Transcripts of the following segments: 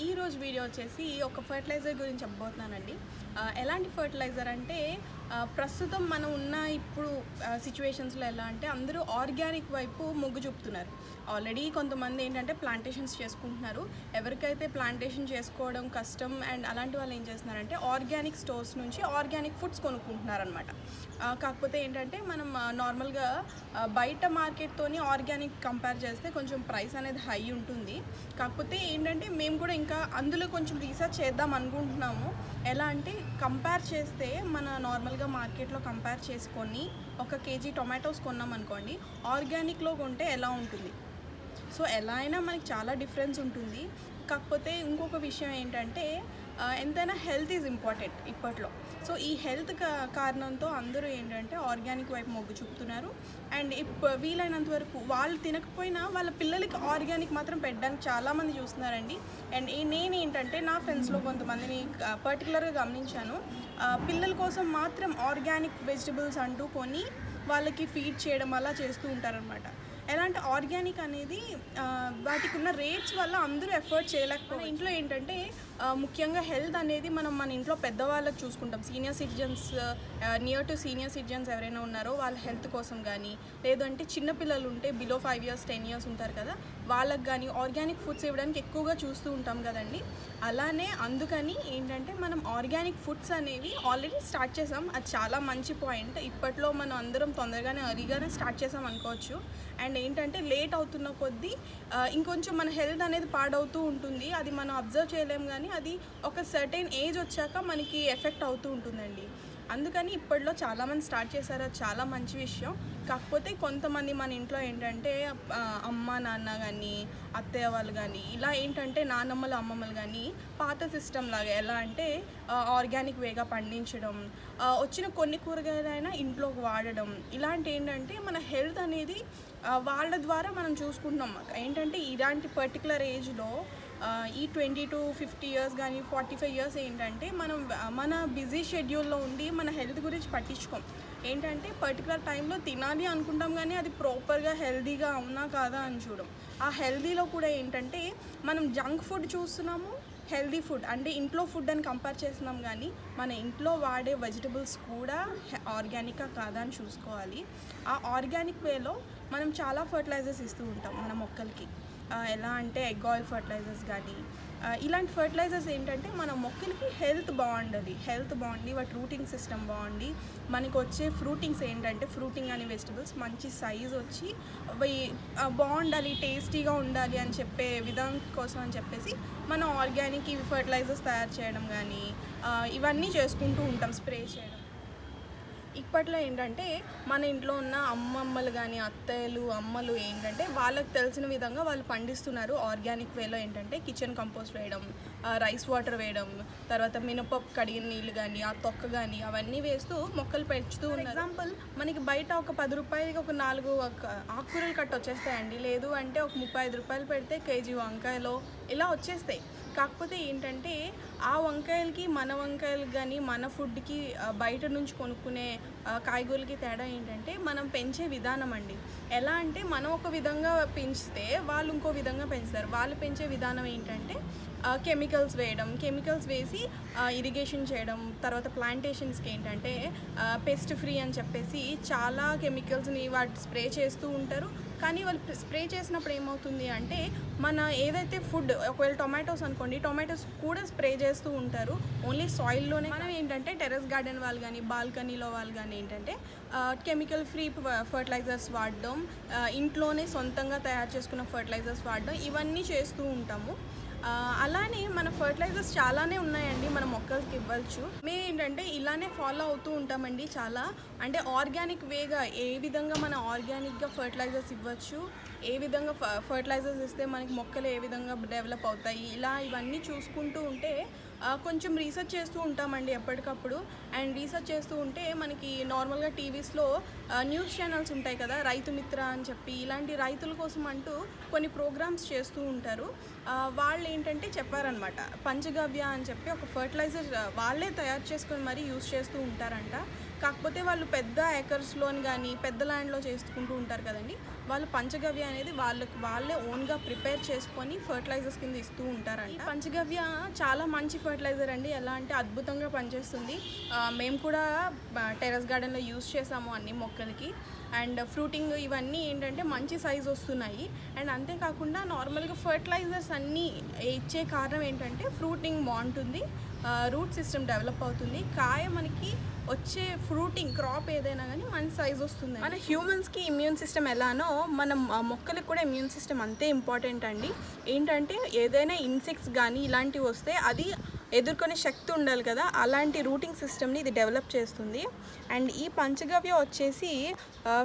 ఈరోజు వీడియో వచ్చేసి ఒక ఫర్టిలైజర్ గురించి చెప్పబోతున్నానండి. ఎలాంటి ఫర్టిలైజర్ అంటే ప్రస్తుతం మనం ఉన్న ఇప్పుడు సిచ్యువేషన్స్లో ఎలా అంటే అందరూ ఆర్గానిక్ వైపు మొగ్గు చూపుతున్నారు. ఆల్రెడీ కొంతమంది ఏంటంటే ప్లాంటేషన్స్ చేసుకుంటున్నారు. ఎవరికైతే ప్లాంటేషన్ చేసుకోవడం కష్టం అండ్ అలాంటి వాళ్ళు ఏం చేస్తున్నారంటే ఆర్గానిక్ స్టోర్స్ నుంచి ఆర్గానిక్ ఫుడ్స్ కొనుక్కుంటున్నారనమాట. కాకపోతే ఏంటంటే మనం నార్మల్గా బయట మార్కెట్తోని ఆర్గానిక్ కంపేర్ చేస్తే కొంచెం ప్రైస్ అనేది హై ఉంటుంది. కాకపోతే ఏంటంటే మేము కూడా ఇంకా అందులో కొంచెం రీసెర్చ్ చేద్దాం అనుకుంటున్నాము. ఎలా అంటే కంపేర్ చేస్తే మన నార్మల్గా మార్కెట్లో కంపేర్ చేసుకొని ఒక కేజీ టొమాటోస్ కొన్నాం అనుకోండి, ఆర్గానిక్లో కొంటే ఎలా ఉంటుంది. సో ఎలా అయినా మనకి చాలా డిఫరెన్స్ ఉంటుంది. కాకపోతే ఇంకొక విషయం ఏంటంటే ఎంతైనా హెల్త్ ఈజ్ ఇంపార్టెంట్ ఇప్పట్లో. సో ఈ హెల్త్ కారణంతో అందరూ ఏంటంటే ఆర్గానిక్ వైపు మొగ్గు చూపుతున్నారు. అండ్ వీలైనంత వరకు వాళ్ళు తినకపోయినా వాళ్ళ పిల్లలకి ఆర్గానిక్ మాత్రం పెట్టడానికి చాలామంది చూస్తున్నారండి. అండ్ నేనేంటంటే నా ఫ్రెండ్స్లో కొంతమందిని పర్టికులర్గా గమనించాను. పిల్లల కోసం మాత్రం ఆర్గానిక్ వెజిటబుల్స్ అంటూ కొని వాళ్ళకి ఫీడ్ చేయడం అలా చేస్తూ ఉంటారనమాట. ఎలా అంటే ఆర్గానిక్ అనేది వాటికి ఉన్న రేట్స్ వల్ల అందరూ ఎఫర్ట్ చేయలేకపోతే ఇంట్లో ఏంటంటే ముఖ్యంగా హెల్త్ అనేది మన ఇంట్లో పెద్దవాళ్ళకి చూసుకుంటాం. Senior citizens, near to senior citizens ఎవరైనా ఉన్నారో వాళ్ళ హెల్త్ కోసం కానీ, లేదంటే చిన్నపిల్లలు ఉంటే బిలో 5 years 10 years ఉంటారు కదా, వాళ్ళకి కానీ ఆర్గానిక్ ఫుడ్స్ ఇవ్వడానికి ఎక్కువగా చూస్తూ ఉంటాం కదండి. అలానే అందుకని ఏంటంటే మనం ఆర్గానిక్ ఫుడ్స్ అనేవి ఆల్రెడీ స్టార్ట్ చేసాం. అది చాలా మంచి పాయింట్. ఇప్పట్లో మనం అందరం తొందరగానే అర్లీగానే స్టార్ట్ చేసాం అనుకోవచ్చు. అండ్ ఏంటంటే లేట్ అవుతున్న కొద్దీ ఇంకొంచెం మన హెల్త్ అనేది పాడవుతూ ఉంటుంది. అది మనం అబ్జర్వ్ చేయలేము, కానీ అది ఒక సర్టెన్ ఏజ్ వచ్చాక మనకి ఎఫెక్ట్ అవుతూ ఉంటుందండి. అందుకని ఇప్పట్లో చాలామంది స్టార్ట్ చేశారు. అది చాలా మంచి విషయం. కాకపోతే కొంతమంది మన ఇంట్లో ఏంటంటే అమ్మ నాన్న కానీ అత్తయ్య వాళ్ళు కానీ ఇలా ఏంటంటే నానమ్మలు అమ్మమ్మలు కానీ పాత సిస్టమ్ లాగా ఎలా అంటే ఆర్గానిక్ వేగా పండించడం, వచ్చిన కొన్ని కూరగాయలైనా ఇంట్లోకి వాడడం, ఇలాంటి ఏంటంటే మన హెల్త్ అనేది వాళ్ళ ద్వారా మనం చూసుకుంటున్నాం. ఏంటంటే ఇలాంటి పర్టికులర్ ఏజ్లో ఈ 20 to 50 years కానీ 45 years ఏంటంటే మనం మన బిజీ షెడ్యూల్లో ఉండి మన హెల్త్ గురించి పట్టించుకోం. ఏంటంటే పర్టికులర్ టైంలో తినాలి అనుకుంటాం, కానీ అది ప్రాపర్గా హెల్తీగా అవునా కాదా అని చూడం. ఆ హెల్తీలో కూడా ఏంటంటే మనం జంక్ ఫుడ్ చూస్తున్నాము, హెల్దీ ఫుడ్ అంటే ఇంట్లో ఫుడ్ అని కంపేర్ చేస్తున్నాం, కానీ మన ఇంట్లో వాడే వెజిటబుల్స్ కూడా ఆర్గానికా కాదా అని చూసుకోవాలి. ఆ ఆర్గానిక్ వేలో మనం చాలా ఫర్టిలైజర్స్ ఇస్తూ ఉంటాం మన మొక్కలకి. ఎలా అంటే ఎగ్ ఆయిల్ ఫర్టిలైజర్స్ కానీ ఇలాంటి ఫర్టిలైజర్స్ ఏంటంటే మన మొక్కలకి హెల్త్ బాగుండి వాటి రూటింగ్ సిస్టమ్ బాగుండి మనకు వచ్చే ఫ్రూటింగ్స్ ఏంటంటే ఫ్రూటింగ్ అనే వెజిటబుల్స్ మంచి సైజ్ వచ్చి బాగుండాలి, టేస్టీగా ఉండాలి అని చెప్పే విధానం కోసం అని చెప్పేసి మనం ఆర్గానిక్ ఇవి ఫర్టిలైజర్స్ తయారు చేయడం కానీ ఇవన్నీ చేసుకుంటూ ఉంటాం, స్ప్రే చేయడం. ఇప్పట్లో ఏంటంటే మన ఇంట్లో ఉన్న అమ్మమ్మలు కానీ అత్తయ్యలు అమ్మలు ఏంటంటే వాళ్ళకి తెలిసిన విధంగా వాళ్ళు పండిస్తున్నారు. ఆర్గానిక్ వేలో ఏంటంటే కిచెన్ కంపోస్ట్ వేయడం, రైస్ వాటర్ వేయడం, తర్వాత మినపప్పు కడిగిన నీళ్ళు కానీ ఆ తొక్క కానీ అవన్నీ వేస్తూ మొక్కలు పెంచుతూ ఉన్నారు. ఎగ్జాంపుల్ మనకి బయట ఒక 10 రూపాయలకి ఒక 4 ఆకుకూరలు కట్ట వచ్చేస్తాయండి. లేదు అంటే ఒక 35 రూపాయలు పెడితే కేజీ వంకాయలు ఇలా వచ్చేస్తాయి. కాకపోతే ఏంటంటే ఆ వంకాయలకి మన వంకాయలకి కానీ మన ఫుడ్కి బయట నుంచి కొనుక్కునే కాయగూరలకి తేడా ఏంటంటే మనం పెంచే విధానం అండి. ఎలా అంటే మనం ఒక విధంగా పెంచితే వాళ్ళు ఇంకో విధంగా పెంచుతారు. వాళ్ళు పెంచే విధానం ఏంటంటే కెమికల్స్ వేసి ఇరిగేషన్ చేయడం, తర్వాత ప్లాంటేషన్స్కి ఏంటంటే పెస్ట్ ఫ్రీ అని చెప్పేసి చాలా కెమికల్స్ని వాటి స్ప్రే చేస్తూ ఉంటారు. కానీ వాళ్ళు స్ప్రే చేసినప్పుడు ఏమవుతుంది అంటే మన ఏదైతే ఫుడ్, ఒకవేళ టొమాటోస్ అనుకోండి, టొమాటోస్ కూడా స్ప్రే చేస్తూ ఉంటారు ఓన్లీ సాయిల్లోనే. మనం ఏంటంటే టెర్రస్ గార్డెన్ వాళ్ళు కానీ బాల్కనీలో వాళ్ళు కానీ ఏంటంటే కెమికల్ ఫ్రీ ఫర్టిలైజర్స్ వాడడం, ఇంట్లోనే సొంతంగా తయారు చేసుకున్న ఫర్టిలైజర్స్ వాడడం, ఇవన్నీ చేస్తూ ఉంటాము. అలానే మన ఫర్టిలైజర్స్ చాలానే ఉన్నాయండి మన మొక్కలకి ఇవ్వచ్చు. మేము ఏంటంటే ఇలానే ఫాలో అవుతూ ఉంటామండి. చాలా అంటే ఆర్గానిక్ వేగా ఏ విధంగా మన ఆర్గానిక్గా ఫర్టిలైజర్స్ ఇవ్వచ్చు, ఏ విధంగా ఫర్టిలైజర్స్ ఇస్తే మనకి మొక్కలు ఏ విధంగా డెవలప్ అవుతాయి, ఇలా ఇవన్నీ చూసుకుంటూ ఉంటే కొంచెం రీసెర్చ్ చేస్తూ ఉంటామండి ఎప్పటికప్పుడు. అండ్ రీసెర్చ్ చేస్తూ ఉంటే మనకి నార్మల్గా టీవీస్లో న్యూస్ ఛానల్స్ ఉంటాయి కదా, రైతు మిత్ర అని చెప్పి ఇలాంటి రైతుల కోసం అంటూ కొన్ని ప్రోగ్రామ్స్ చేస్తూ ఉంటారు. వాళ్ళు ఏంటంటే చెప్పారనమాట, పంచగవ్య అని చెప్పి ఒక ఫర్టిలైజర్ వాళ్ళే తయారు చేసుకొని మరీ యూజ్ చేస్తూ ఉంటారంట. కాకపోతే వాళ్ళు పెద్ద ఏకర్స్లోని కానీ పెద్ద ల్యాండ్లో చేసుకుంటూ ఉంటారు కదండి, వాళ్ళు పంచగవ్య అనేది వాళ్ళే ఓన్గా ప్రిపేర్ చేసుకొని ఫర్టిలైజర్స్ కింద ఇస్తూ ఉంటారండి. పంచగవ్య చాలా మంచి ఫర్టిలైజర్ అండి. ఎలా అంటే అద్భుతంగా పనిచేస్తుంది. మేము కూడా టెర్రస్ గార్డెన్లో యూజ్ చేసాము అన్ని మొక్కలకి. అండ్ ఫ్రూటింగ్ ఇవన్నీ ఏంటంటే మంచి సైజ్ వస్తున్నాయి. అండ్ అంతేకాకుండా నార్మల్గా ఫర్టిలైజర్స్ అన్నీ ఇచ్చే కారణం ఏంటంటే ఫ్రూటింగ్ బాగుంటుంది, రూట్ సిస్టమ్ డెవలప్ అవుతుంది, కాయ మనకి వచ్చే ఫ్రూటింగ్ క్రాప్ ఏదైనా కానీ మంచి సైజ్ వస్తుంది. మన హ్యూమన్స్కి ఇమ్యూన్ సిస్టమ్ ఎలానో మనం మొక్కలకు కూడా ఇమ్యూన్ సిస్టమ్ అంతే ఇంపార్టెంట్ అండి. ఏంటంటే ఏదైనా ఇన్సెక్ట్స్ కానీ ఇలాంటివి వస్తే అది ఎదుర్కొనే శక్తి ఉండాలి కదా, అలాంటి రూటింగ్ సిస్టమ్ని ఇది డెవలప్ చేస్తుంది. అండ్ ఈ పంచగవ్య వచ్చేసి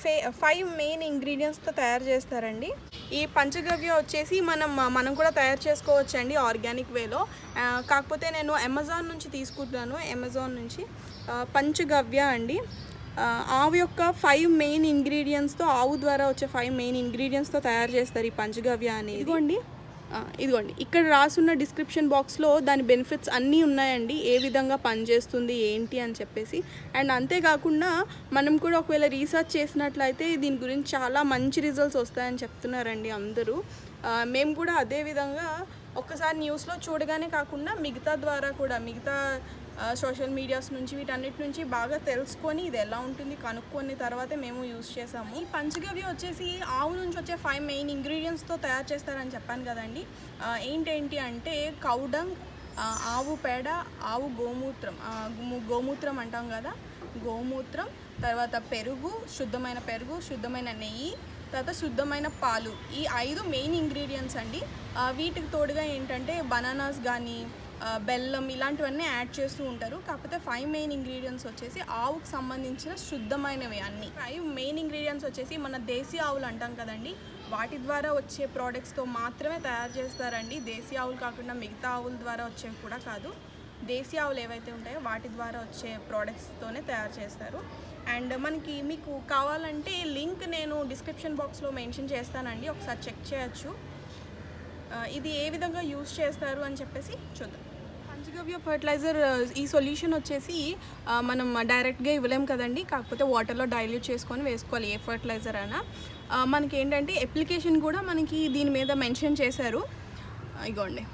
5 మెయిన్ ఇంగ్రీడియంట్స్తో తయారు చేస్తారండి. ఈ పంచగవ్య వచ్చేసి మనం కూడా తయారు చేసుకోవచ్చు అండి ఆర్గానిక్ వేలో. కాకపోతే నేను అమెజాన్ నుంచి తీసుకుంటాను. అమెజాన్ నుంచి పంచగవ్య అండి. ఆవు యొక్క 5 మెయిన్ ఇంగ్రీడియంట్స్తో, ఆవు ద్వారా వచ్చే 5 మెయిన్ ఇంగ్రీడియంట్స్తో తయారు చేస్తారు ఈ పంచగవ్య అనేది. ఇదిగోండి ఇక్కడ రాసున్న డిస్క్రిప్షన్ బాక్స్లో దాని బెనిఫిట్స్ అన్నీ ఉన్నాయండి, ఏ విధంగా పనిచేస్తుంది ఏంటి అని చెప్పేసి. అండ్ అంతేకాకుండా మనం కూడా ఒకవేళ రీసెర్చ్ చేసినట్లయితే దీని గురించి చాలా మంచి రిజల్ట్స్ వస్తాయని చెప్తున్నారండి అందరూ. మేము కూడా అదే విధంగా ఒక్కసారి న్యూస్లో చూడగానే కాకుండా మిగతా సోషల్ మీడియాస్ నుంచి వీటన్నిటి నుంచి బాగా తెలుసుకొని ఇది ఎలా ఉంటుంది కనుక్కొని తర్వాతే మేము యూజ్ చేసాము. ఈ పంచగవ్య వచ్చేసి ఆవు నుంచి వచ్చే 5 మెయిన్ ఇంగ్రీడియంట్స్తో తయారు చేస్తారని చెప్పాను కదండి. ఏంటి అంటే కౌడంగ్, ఆవు పేడ, ఆవు గోమూత్రం అంటాం కదా, గోమూత్రం, తర్వాత పెరుగు, శుద్ధమైన నెయ్యి, తర్వాత శుద్ధమైన పాలు. ఈ 5 మెయిన్ ఇంగ్రీడియంట్స్ అండి. వీటికి తోడుగా ఏంటంటే బనానాస్ కానీ బెల్లం ఇలాంటివన్నీ యాడ్ చేస్తూ ఉంటారు. కాకపోతే 5 మెయిన్ ఇంగ్రీడియంట్స్ వచ్చేసి ఆవుకు సంబంధించిన శుద్ధమైనవి అన్నీ. 5 మెయిన్ ఇంగ్రీడియంట్స్ వచ్చేసి మన దేశీ ఆవులు అంటాం కదండి, వాటి ద్వారా వచ్చే ప్రోడక్ట్స్తో మాత్రమే తయారు చేస్తారండి. దేశీ ఆవులు కాకుండా మిగతా ఆవుల ద్వారా వచ్చేవి కూడా కాదు. దేశీ ఆవులు ఏవైతే ఉంటాయో వాటి ద్వారా వచ్చే ప్రోడక్ట్స్తోనే తయారు చేస్తారు. అండ్ మీకు కావాలంటే లింక్ నేను డిస్క్రిప్షన్ బాక్స్లో మెన్షన్ చేస్తానండి, ఒకసారి చెక్ చేయొచ్చు. ఇది ఏ విధంగా యూజ్ చేస్తారు అని చెప్పేసి చూద్దాం. పంచగవ్య ఫర్టిలైజర్ ఈ సొల్యూషన్ వచ్చేసి మనం డైరెక్ట్గా ఇవ్వలేం కదండి, కాకపోతే వాటర్లో డైల్యూట్ చేసుకొని వేసుకోవాలి ఏ ఫర్టిలైజర్ అయినా. మనకి ఏంటంటే అప్లికేషన్ కూడా మనకి దీని మీద మెన్షన్ చేశారు. ఇగోండి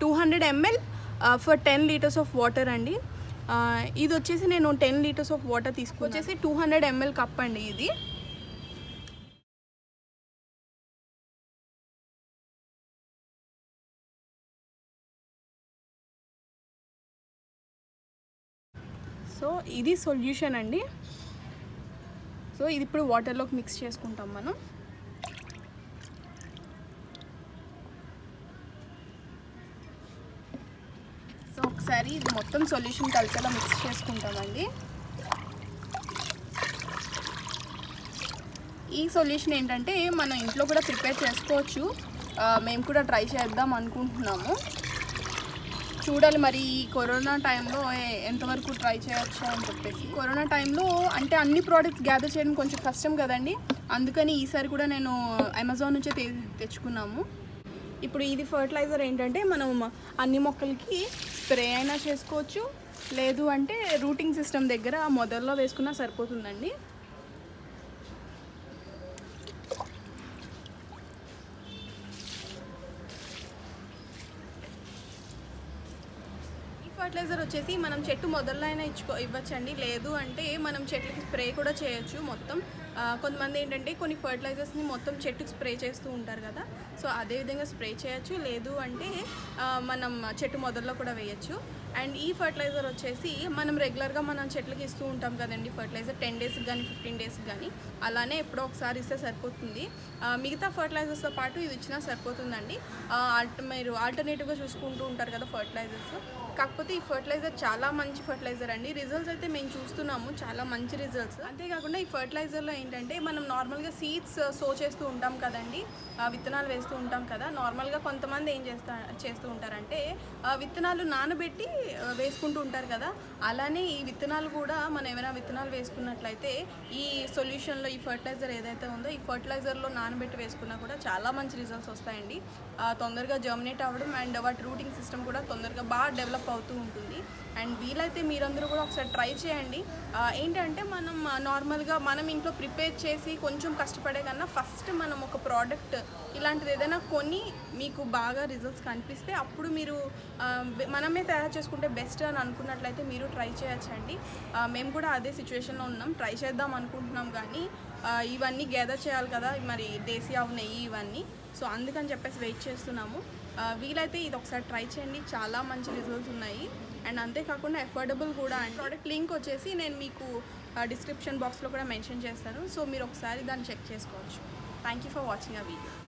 200 ml for 10 litres of water అండి. ఇది వచ్చేసి నేను 10 లీటర్స్ ఆఫ్ వాటర్ వచ్చేసి 200 ml కప్ అండి ఇది. సో ఇది సొల్యూషన్ అండి. సో ఇది ఇప్పుడు వాటర్లోకి మిక్స్ చేసుకుంటాం మనం. సో ఒకసారి ఇది మొత్తం సొల్యూషన్ కలిసేలా మిక్స్ చేసుకుంటామండి. ఈ సొల్యూషన్ ఏంటంటే మనం ఇంట్లో కూడా ప్రిపేర్ చేసుకోవచ్చు. మేము కూడా ట్రై చేద్దాం అనుకుంటున్నాము. చూడాలి మరి ఈ కరోనా టైంలో ఎంతవరకు ట్రై చేయొచ్చు అని చెప్పేసి. కరోనా టైంలో అంటే అన్ని ప్రోడక్ట్స్ గ్యాదర్ చేయడం కొంచెం కష్టం కదండి, అందుకని ఈసారి కూడా నేను అమెజాన్ నుంచే తెచ్చుకున్నాము. ఇప్పుడు ఇది ఫర్టిలైజర్ ఏంటంటే మనం అన్ని మొక్కలకి స్ప్రే అయినా చేసుకోవచ్చు, లేదు అంటే రూటింగ్ సిస్టమ్ దగ్గర మొదల్లో వేసుకున్నా సరిపోతుందండి. ఫర్టిలైజర్ వచ్చేసి మనం చెట్టు మొదల్లో అయినా ఇవ్వచ్చండి, లేదు అంటే మనం చెట్లకి స్ప్రే కూడా చేయొచ్చు మొత్తం. కొంతమంది ఏంటంటే కొన్ని ఫర్టిలైజర్స్ని మొత్తం చెట్టుకు స్ప్రే చేస్తూ ఉంటారు కదా, సో అదేవిధంగా స్ప్రే చేయొచ్చు, లేదు అంటే మనం చెట్టు మొదల్లో కూడా వేయచ్చు. అండ్ ఈ ఫర్టిలైజర్ వచ్చేసి మనం రెగ్యులర్గా మనం చెట్లకి ఇస్తూ ఉంటాం కదండి ఫర్టిలైజర్, 10 డేస్కి కానీ 15 డేస్కి కానీ, అలానే ఎప్పుడో ఒకసారి ఇస్తే సరిపోతుంది. మిగతా ఫర్టిలైజర్స్తో పాటు ఇది ఇచ్చినా సరిపోతుందండి. మీరు ఆల్టర్నేటివ్గా చూసుకుంటూ ఉంటారు కదా ఫర్టిలైజర్స్, కాకపోతే ఈ ఫర్టిలైజర్ చాలా మంచి ఫర్టిలైజర్ అండి. రిజల్ట్స్ అయితే మేము చూస్తున్నాము, చాలా మంచి రిజల్ట్స్. అంతేకాకుండా ఈ ఫర్టిలైజర్లో ఏంటంటే మనం నార్మల్గా సీడ్స్ సో చేస్తూ ఉంటాం కదండి, విత్తనాలు వేస్తూ ఉంటాం కదా. నార్మల్గా కొంతమంది ఏం చేస్తూ ఉంటారంటే విత్తనాలు నానబెట్టి వేసుకుంటూ ఉంటారు కదా, అలానే ఈ విత్తనాలు కూడా మనం ఏమైనా విత్తనాలు వేసుకున్నట్లయితే ఈ సొల్యూషన్లో ఈ ఫర్టిలైజర్ ఏదైతే ఉందో ఈ ఫర్టిలైజర్లో నానబెట్టి వేసుకున్నా కూడా చాలా మంచి రిజల్ట్స్ వస్తాయండి. తొందరగా జర్మినేట్ అవ్వడం అండ్ వాటి రూటింగ్ సిస్టమ్ కూడా తొందరగా బాగా డెవలప్ హెల్ప్ అవుతూ ఉంటుంది. అండ్ వీలైతే మీరందరూ కూడా ఒకసారి ట్రై చేయండి. ఏంటంటే మనం నార్మల్గా మనం ఇంట్లో ప్రిపేర్ చేసి కొంచెం కష్టపడే కన్నా ఫస్ట్ మనం ఒక ప్రోడక్ట్ ఇలాంటిది ఏదైనా కొని మీకు బాగా రిజల్ట్స్ కనిపిస్తే అప్పుడు మీరు మనమే తయారు చేసుకుంటే బెస్ట్ అని అనుకున్నట్లయితే మీరు ట్రై చేయొచ్చండి. మేము కూడా అదే సిచ్యువేషన్లో ఉన్నాం, ట్రై చేద్దాం అనుకుంటున్నాం. కానీ ఇవన్నీ గ్యాదర్ చేయాలి కదా, మరి దేశీ ఆవు నెయ్యి ఇవన్నీ. సో అందుకని చెప్పేసి వెయిట్ చేస్తున్నాము. వీలైతే ఇది ఒకసారి ట్రై చేయండి, చాలా మంచి రిజల్ట్స్ ఉన్నాయి. అండ్ అంతేకాకుండా అఫోర్డబుల్ కూడా. అండ్ ప్రోడక్ట్ లింక్ వచ్చేసి నేను మీకు డిస్క్రిప్షన్ బాక్స్లో కూడా మెన్షన్ చేస్తాను. సో మీరు ఒకసారి దాన్ని చెక్ చేసుకోవచ్చు. థ్యాంక్ యూ ఫర్ వాచింగ్ ఆ వీడియో.